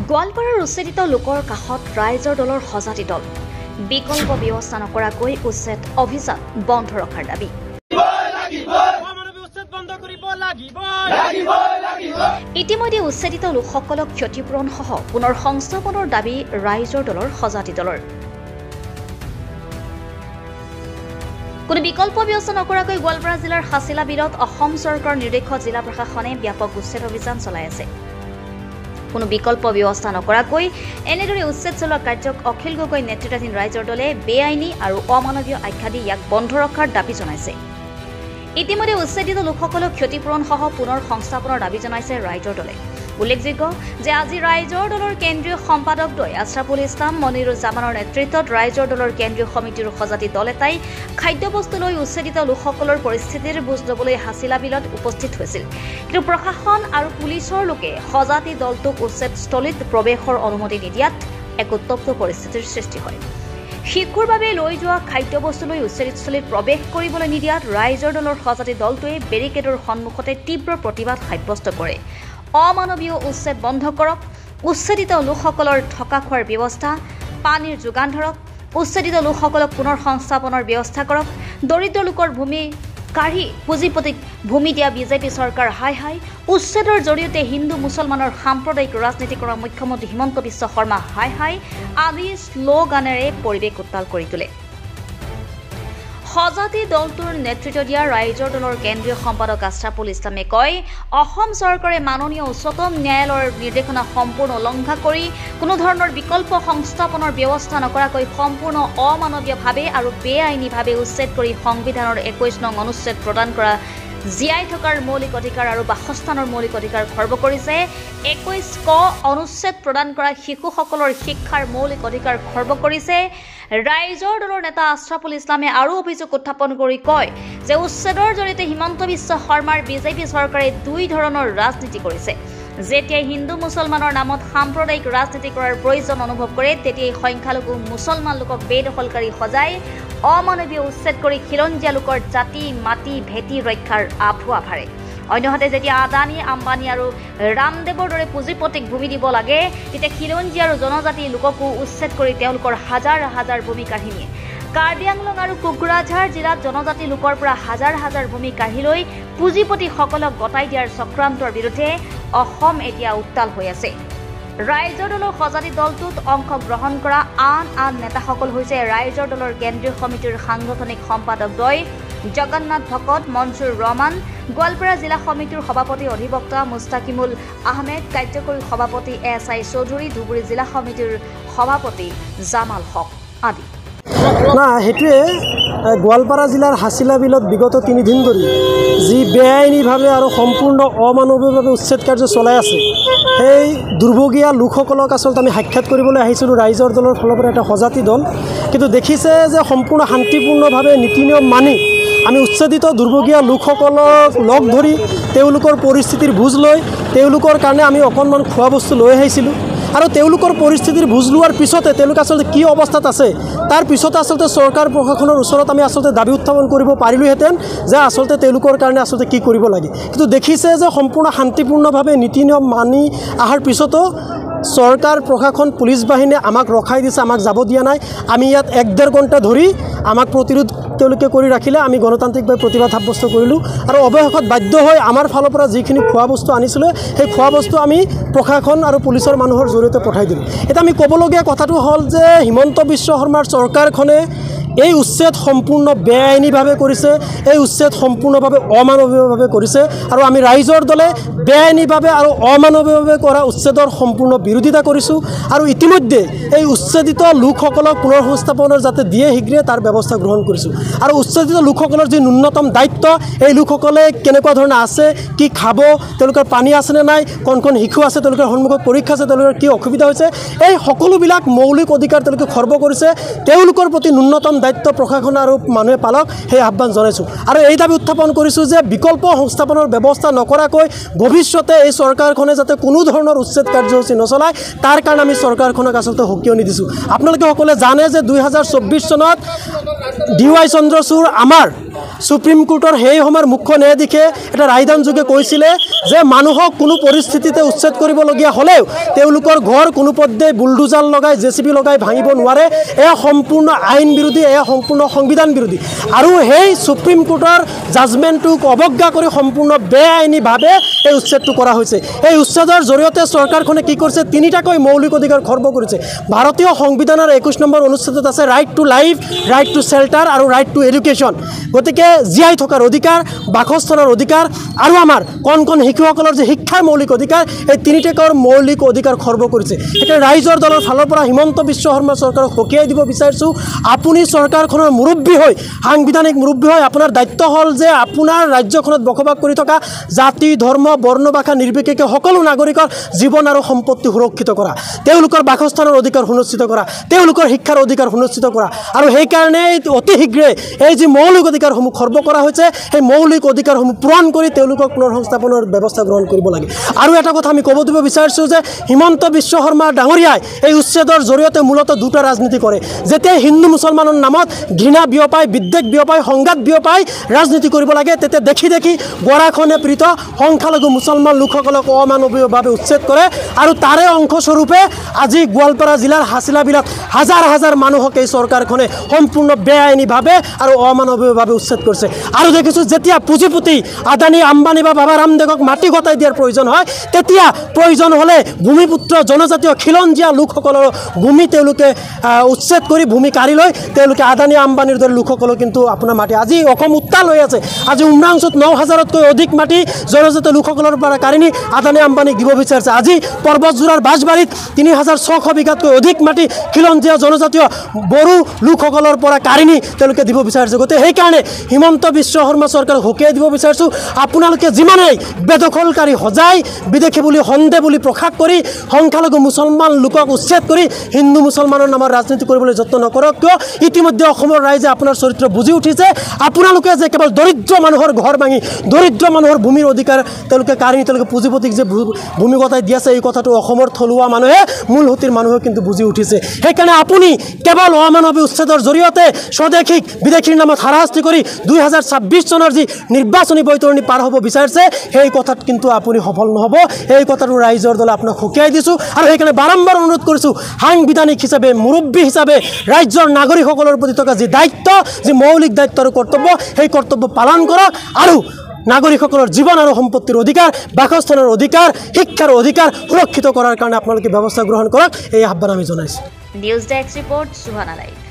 গোৱালপাৰাৰ উচ্ছেদিত লোকৰ কাষত ৰাইজৰ দলৰ সজাতি দল বিকল্প ব্যৱস্থা নকৰাকৈ উচ্ছেদ অভিযান বন্ধ ৰখাৰ দাবী ইতিমধ্যে উচ্ছেদিত লোকসকলক ক্ষতিপূৰণ সহ পুনৰ সংস্থাপনৰ দাবী ৰাইজৰ দলৰ সজাতি দলৰ কোনো বিকল্প ব্যৱস্থা নকৰাকৈ গোৱালপাৰা জিলাৰ হাছিলা বিলত অসম চৰকাৰৰ নিৰ্দেশত জিলা প্ৰশাসনে ব্যাপক উচ্ছেদ অভিযান চলাই আছে কোনো বিকল্প ব্যৱস্থা নকৰাকৈ এনেদৰে উচ্ছেদ চলোৱা কাৰ্যক অখিল গগৈ নেতৃত্বাধীন ৰাইজৰ দলে বেআইনী আৰু অমানৱীয় আখ্যা দি ইয়াক বন্ধ ৰখাৰ দাবী জনাইছে ইতিমধ্যে উচ্ছেদিত লোকসকলক ক্ষতিপূৰণ সহ পুনৰ সংস্থাপনৰ দাবী জনাইছে ৰাইজৰ দলে উল্লেখযোগ্য যে আজি ৰাইজৰ দলৰ কেন্দ্ৰীয় সম্পাদকদ্বয় আছৰাফুল ইছলাম মনিৰুজ্জামানৰ নেতৃত্বত ৰাইজৰ দলৰ কেন্দ্ৰীয় সমিতিৰ সজাতি দল এটাই খাদ্যবস্তু লৈ উচ্ছেদিত লোকসকলৰ পৰিস্থিতিৰ বুজ ল'বলৈ হাছিলা বিলত উপস্থিত হৈছিল কিন্তু প্ৰশাসন আৰু পুলিচৰ লোকে সজাতি দলটোক উচ্ছেদস্থলীত প্ৰৱেশৰ অনুমতি নিদিয়াত এক উত্তপ্ত পৰিস্থিতিৰ সৃষ্টি হয় শিশুৰ বাবে লৈ যোৱা খাদ্যবস্তু লৈ উচ্ছেদস্থলীত প্ৰৱেশ কৰিবলৈ নিদিয়াত ৰাইজৰ দলৰ সজাতি দলটোৱে বেৰিকেডৰ সন্মুখতে তীব্ৰ প্ৰতিবাদ সাব্যস্ত কৰে অমানৱীয় উচ্ছেদ বন্ধ কৰক উচ্ছেদিত লোকসকলৰ থকা খোৱাৰ ব্যৱস্থা পানীৰ যোগান ধৰক উচ্ছেদিত লোকসকলক পুনৰ সংস্থাপনৰ ব্যৱস্থা কৰক দৰিদ্ৰ লোকৰ ভূমি কাঢ়ি পুঁজিপতিক ভূমি দিয়া বিজেপি চৰকাৰ হাই হাই উচ্ছেদৰ জৰিয়তে হিন্দু মুছলমানৰ সাম্প্ৰদায়িক ৰাজনীতি কৰা মুখ্যমন্ত্ৰী হিমন্ত বিশ্ব শৰ্মা হাই হাই আদি শ্লোগানেৰে পৰিৱেশ উত্তাল কৰি তোলে সজাতি দলটোৰ নেতৃত্ব দিয়া ৰাইজৰ দলৰ কেন্দ্ৰীয় সম্পাদক আছৰাফুল ইছলামে কয় অসম চৰকাৰে মাননীয় উচ্চতম ন্যায়ালয়ৰ নিৰ্দেশনা সম্পূৰ্ণ উলংঘা কৰি কোনো ধৰণৰ বিকল্প সংস্থাপনৰ ব্যৱস্থা নকৰাকৈ সম্পূৰ্ণ অমানৱীয়ভাৱে আৰু বেআইনীভাৱে উচ্ছেদ কৰি সংবিধানৰ 21 নং অনুচ্ছেদ প্ৰদান কৰা জীয়াই থকাৰ মৌলিক অধিকাৰ আৰু বাসস্থানৰ মৌলিক অধিকাৰ খৰ্ব কৰিছে 21 ক অনুচ্ছেদ প্ৰদান কৰা শিশুসকলৰ শিক্ষাৰ মৌলিক অধিকাৰ খৰ্ব কৰিছে ৰাইজৰ দলৰ নেতা আছৰাফুল ইছলামে আৰু অভিযোগ উত্থাপন কৰি কয় যে উচ্ছেদৰ জৰিয়তে হিমন্ত বিশ্ব শৰ্মাৰ বিজেপি চৰকাৰে দুই ধৰণৰ ৰাজনীতি কৰিছে যেতিয়াই হিন্দু মুছলমানৰ নামত সাম্প্ৰদায়িক ৰাজনীতি কৰাৰ প্ৰয়োজন অনুভৱ কৰে তেতিয়াই সংখ্যালঘু মুছলমান লোকক বেদখলকাৰী সজাই অমানৱীয় উচ্ছেদ কৰি খিলঞ্জীয়া লোকৰ জাতি মাটি ভেটি ৰক্ষাৰ আভুৱা ভাৰে অন্যহাতে যেতিয়া আদানী আম্বানী আৰু ৰামদেৱৰ দৰে পুঁজিপতিক ভূমি দিব লাগে তেতিয়া খিলঞ্জীয়া আৰু জনজাতি লোককো উচ্ছেদ কৰি তেওঁলোকৰ হাজাৰ হাজাৰ ভূমি কাঢ়ি নিয়ে কাৰ্বি আংলং আৰু কোকৰাঝাৰ জিলাত জনজাতি লোকৰ পৰা হাজাৰ হাজাৰ ভূমি কাঢ়ি লৈ পুঁজিপতিসকলক গতাই দিয়াৰ চক্ৰান্তৰ বিৰুদ্ধে অসম এতিয়া উত্তাল হৈ আছে ৰাইজৰ দলৰ সজাতি দলটোত অংশগ্ৰহণ কৰা আন নেতাসকল হৈছে ৰাইজৰ দলৰ কেন্দ্ৰীয় সমিতিৰ সাংগঠনিক সম্পাদকদ্বয় জগন্নাথ ভকত মনসুৰ ৰহমান গোৱালপাৰা জিলা সমিতিৰ সভাপতি অধিবক্তা মুস্তাকিমুল আহমেদ কাৰ্যকৰী সভাপতি SI চৌধুৰী ধুবুৰী জিলা সমিতিৰ সভাপতি জামাল হক আদি না সেইটোৱে গোৱালপাৰা জিলাৰ হাছিলা বিলত বিগত 3 দিন ধৰি যি বেআইনীভাৱে আৰু সম্পূৰ্ণ অমানৱীয়ভাৱে উচ্ছেদ কাৰ্য চলাই আছে সেই দুৰ্ভগীয়া লোকসকলক আচলতে আমি সাক্ষাৎ কৰিবলৈ আহিছিলোঁ ৰাইজৰ দলৰ ফালৰ পৰা এটা সজাতি দল কিন্তু দেখিছে যে সম্পূৰ্ণ শান্তিপূৰ্ণভাৱে নীতি নিয়ম মানি আমি উচ্ছেদিত দুৰ্ভগীয়া লোকসকলক লগ ধৰি তেওঁলোকৰ পৰিস্থিতিৰ বুজ লৈ তেওঁলোকৰ কাৰণে আমি অকণমান খোৱা বস্তু লৈ আহিছিলোঁ আৰু তেওঁলোকৰ পৰিস্থিতিৰ বুজ লোৱাৰ পিছতে তেওঁলোক আচলতে কি অৱস্থাত আছে তাৰ পিছতে আচলতে চৰকাৰ প্ৰশাসনৰ ওচৰত আমি আচলতে দাবী উত্থাপন কৰিব পাৰিলোহেঁতেন যে আচলতে তেওঁলোকৰ কাৰণে আচলতে কি কৰিব লাগে কিন্তু দেখিছে যে সম্পূৰ্ণ শান্তিপূৰ্ণভাৱে নীতি নিয়ম মানি অহাৰ পিছতো চৰকাৰ প্ৰশাসন পুলিচ বাহিনীয়ে আমাক ৰখাই দিছে আমাক যাব দিয়া নাই আমি ইয়াত 1.5 ঘণ্টা ধৰি আমাক প্ৰতিৰোধ তেওঁলোকে কৰি ৰাখিলে আমি গণতান্ত্ৰিকভাৱে প্ৰতিবাদ সাব্যস্ত কৰিলোঁ আৰু অৱশেষত বাধ্য হৈ আমাৰ ফালৰ পৰা যিখিনি খোৱা বস্তু আনিছিলোঁ সেই খোৱা বস্তু আমি প্ৰশাসন আৰু পুলিচৰ মানুহৰ জৰিয়তে পঠাই দিলোঁ এতিয়া আমি ক'বলগীয়া কথাটো হ'ল যে হিমন্ত বিশ্ব শৰ্মাৰ চৰকাৰখনে এই উচ্ছেদ সম্পূৰ্ণ বেআইনীভাৱে কৰিছে এই উচ্ছেদ সম্পূৰ্ণভাৱে অমানৱীয়ভাৱে কৰিছে আৰু আমি ৰাইজৰ দলে বেআইনীভাৱে আৰু অমানৱীয়ভাৱে কৰা উচ্ছেদৰ সম্পূৰ্ণ বিৰোধিতা কৰিছোঁ আৰু ইতিমধ্যে এই উচ্ছেদিত লোকসকলক পুনৰ সংস্থাপনৰ যাতে দিয়ে শীঘ্ৰে তাৰ ব্যৱস্থা গ্ৰহণ কৰিছোঁ আৰু উচ্ছেদিত লোকসকলৰ যি ন্যূনতম দায়িত্ব এই লোকসকলে কেনেকুৱা ধৰণে আছে কি খাব তেওঁলোকৰ পানী আছেনে নাই কোন শিশু আছে তেওঁলোকৰ সন্মুখত পৰীক্ষা আছে তেওঁলোকৰ কি অসুবিধা হৈছে এই সকলোবিলাক মৌলিক অধিকাৰ তেওঁলোকে খৰ্ব কৰিছে তেওঁলোকৰ প্ৰতি ন্যূনতম দায়িত্ব প্ৰশাসন আৰু মানুহে পালক সেই আহ্বান জনাইছোঁ আৰু এই দাবী উত্থাপন কৰিছোঁ যে বিকল্প সংস্থাপনৰ ব্যৱস্থা নকৰাকৈ ভৱিষ্যতে এই চৰকাৰখনে যাতে কোনো ধৰণৰ উচ্ছেদ কাৰ্যসূচী নচলায় তাৰ কাৰণে আমি চৰকাৰখনক আচলতে সকিয়নি দিছোঁ আপোনালোকে সকলোৱে জানে যে 2024 চনত DY চন্দ্ৰচূড় আমাৰ সুপ্ৰিম কোৰ্টৰ সেই সময়ৰ মুখ্য ন্যায়াধীশে এটা ৰায়দান যোগে কৈছিলে যে মানুহক কোনো পৰিস্থিতিতে উচ্ছেদ কৰিবলগীয়া হ'লেও তেওঁলোকৰ ঘৰ কোনো পধ্যে বুলডোজাৰ লগাই JCB লগাই ভাঙিব নোৱাৰে। এয়া সম্পূৰ্ণ আইন বিৰোধী, এয়া সম্পূৰ্ণ সংবিধান বিৰোধী। আৰু সেই সুপ্ৰিম কোৰ্টৰ জাজমেণ্টটোক অৱজ্ঞা কৰি সম্পূৰ্ণ বেআইনীভাৱে এই উচ্ছেদটো কৰা হৈছে। এই উচ্ছেদৰ জৰিয়তে চৰকাৰখনে কি কৰিছে, তিনিটাকৈ মৌলিক অধিকাৰ খৰ্ব কৰিছে। ভাৰতীয় সংবিধানৰ 21 নম্বৰ অনুচ্ছেদত আছে right to life, right to shelter আৰু ৰাইট টু এডুকেশ্যন। গতিকে জীয়াই থকাৰ অধিকাৰ, বাসস্থানৰ অধিকাৰ আৰু আমাৰ কণ কণ শিশুসকলৰ যে শিক্ষাৰ মৌলিক অধিকাৰ, এই তিনিটাকৰ মৌলিক অধিকাৰ খৰ্ব কৰিছে। এতিয়া ৰাইজৰ দলৰ ফালৰ পৰা হিমন্ত বিশ্ব শৰ্মা চৰকাৰক সকীয়াই দিব বিচাৰিছোঁ, আপুনি চৰকাৰখনৰ মুৰব্বী হৈ, সাংবিধানিক মুৰব্বী হৈ আপোনাৰ দায়িত্ব হ'ল যে আপোনাৰ ৰাজ্যখনত বসবাস কৰি থকা জাতি, ধৰ্ম, বৰ্ণ, ভাষা নিৰ্বিশেষে সকলো নাগৰিকৰ জীৱন আৰু সম্পত্তি সুৰক্ষিত কৰা, তেওঁলোকৰ বাসস্থানৰ অধিকাৰ সুনিশ্চিত কৰা, তেওঁলোকৰ শিক্ষাৰ অধিকাৰ সুনিশ্চিত কৰা। আৰু সেইকাৰণে অতি শীঘ্ৰে এই যি মৌলিক অধিকাৰসমূহ খৰ্ব কৰা হৈছে, সেই মৌলিক অধিকাৰসমূহ পূৰণ কৰি তেওঁলোকক পুনৰ সংস্থাপনৰ ব্যৱস্থা গ্ৰহণ কৰিব লাগে। আৰু এটা কথা আমি ক'ব দিব বিচাৰিছোঁ যে হিমন্ত বিশ্ব শৰ্মা ডাঙৰীয়াই এই উচ্ছেদৰ জৰিয়তে মূলতঃ দুটা ৰাজনীতি কৰে। যেতিয়া হিন্দু মুছলমানৰ নামত ঘৃণা বিয়পাই, বিদ্বেষ বিয়পাই, সংঘাত বিয়পাই ৰাজনীতি কৰিব লাগে, তেতিয়া দেখি দেখি গৰাখনে পীড়িত সংখ্যালঘু মুছলমান লোকসকলক অমানৱীয়ভাৱে উচ্ছেদ কৰে। আৰু তাৰে অংশস্বৰূপে আজি গোৱালপাৰা জিলাৰ হাছিলা বিলত হাজাৰ হাজাৰ মানুহক এই চৰকাৰখনে সম্পূৰ্ণ বেআইনীভাৱে আৰু অমানৱীয়ভাৱে উচ্ছেদ কৰিছে। আৰু দেখিছোঁ যেতিয়া পুঁজিপতি আদানী, আম্বানী বা বাবা ৰামদেৱক মাটি গতাই দিয়াৰ প্ৰয়োজন হয়, তেতিয়া প্ৰয়োজন হ'লে ভূমিপুত্ৰ জনজাতীয় খিলঞ্জীয়া লোকসকলৰ ভূমি তেওঁলোকে উচ্ছেদ কৰি ভূমি কাঢ়ি লৈ তেওঁলোকে আদানী আম্বানীৰ দৰে লোকসকলক কিন্তু আপোনাৰ মাটি, আজি অসম উত্তাল হৈ আছে। আজি উমৰাংচুত 9,000তকৈ অধিক মাটি জনজাতীয় লোকসকলৰ পৰা কাঢ়ি নি আদানী আম্বানীক দিব বিচাৰিছে। আজি পৰ্বতজোৰাৰ বাঁশবাৰীত 3,600 বিঘাতকৈ অধিক মাটি খিলঞ্জীয়া জনজাতীয় বড়ো লোকসকলৰ পৰা কাঢ়ি নি তেওঁলোকে দিব বিচাৰিছে। গতিকে সেইকাৰণে হিমন্ত বিশ্ব শৰ্মা চৰকাৰক সকীয়াই দিব বিচাৰিছোঁ, আপোনালোকে যিমানেই বেদখলকাৰী সজাই, বিদেশী বুলি সন্দেহ বুলি প্ৰকাশ কৰি সংখ্যালঘু মুছলমান লোকক উচ্ছেদ কৰি হিন্দু মুছলমানৰ নামৰ ৰাজনীতি কৰিবলৈ যত্ন নকৰক কিয়, ইতিমধ্যে অসমৰ ৰাইজে আপোনাৰ চৰিত্ৰ বুজি উঠিছে। আপোনালোকে যে কেৱল দৰিদ্ৰ মানুহৰ ঘৰ ভাঙি, দৰিদ্ৰ মানুহৰ ভূমিৰ অধিকাৰ তেওঁলোকে কাঢ়ি নি তেওঁলোকে পুঁজিপতিক যে ভূমি গতাই দি আছে, এই কথাটো অসমৰ থলুৱা মানুহে, মূলসুঁতিৰ মানুহে কিন্তু বুজি উঠিছে। সেইকাৰণে আপুনি কেৱল অমানৱী উচ্ছেদৰ জৰিয়তে স্বদেশীক বিদেশীৰ নামত হাৰাশাস্তি কৰি 2026 চনৰ যি নিৰ্বাচনী বৈতৰণি পাৰ হ'ব বিচাৰিছে, সেই কথাত কিন্তু আপুনি সফল নহ'ব। এই কথাটো ৰাইজৰ দলে আপোনাক সকীয়াই দিছোঁ। আৰু সেইকাৰণে বাৰম্বাৰ অনুৰোধ কৰিছোঁ, সাংবিধানিক হিচাপে, মুৰব্বী হিচাপে ৰাজ্যৰ নাগৰিকসকলৰ প্ৰতি থকা যি দায়িত্ব, যি মৌলিক দায়িত্ব আৰু কৰ্তব্য, সেই কৰ্তব্য পালন কৰক। আৰু নাগৰিকসকলৰ জীৱন আৰু সম্পত্তিৰ অধিকাৰ, বাসস্থানৰ অধিকাৰ, শিক্ষাৰ অধিকাৰ সুৰক্ষিত কৰাৰ কাৰণে আপোনালোকে ব্যৱস্থা গ্ৰহণ কৰক, এই আহ্বান আমি জনাইছোঁ। News desk report, Suhana live.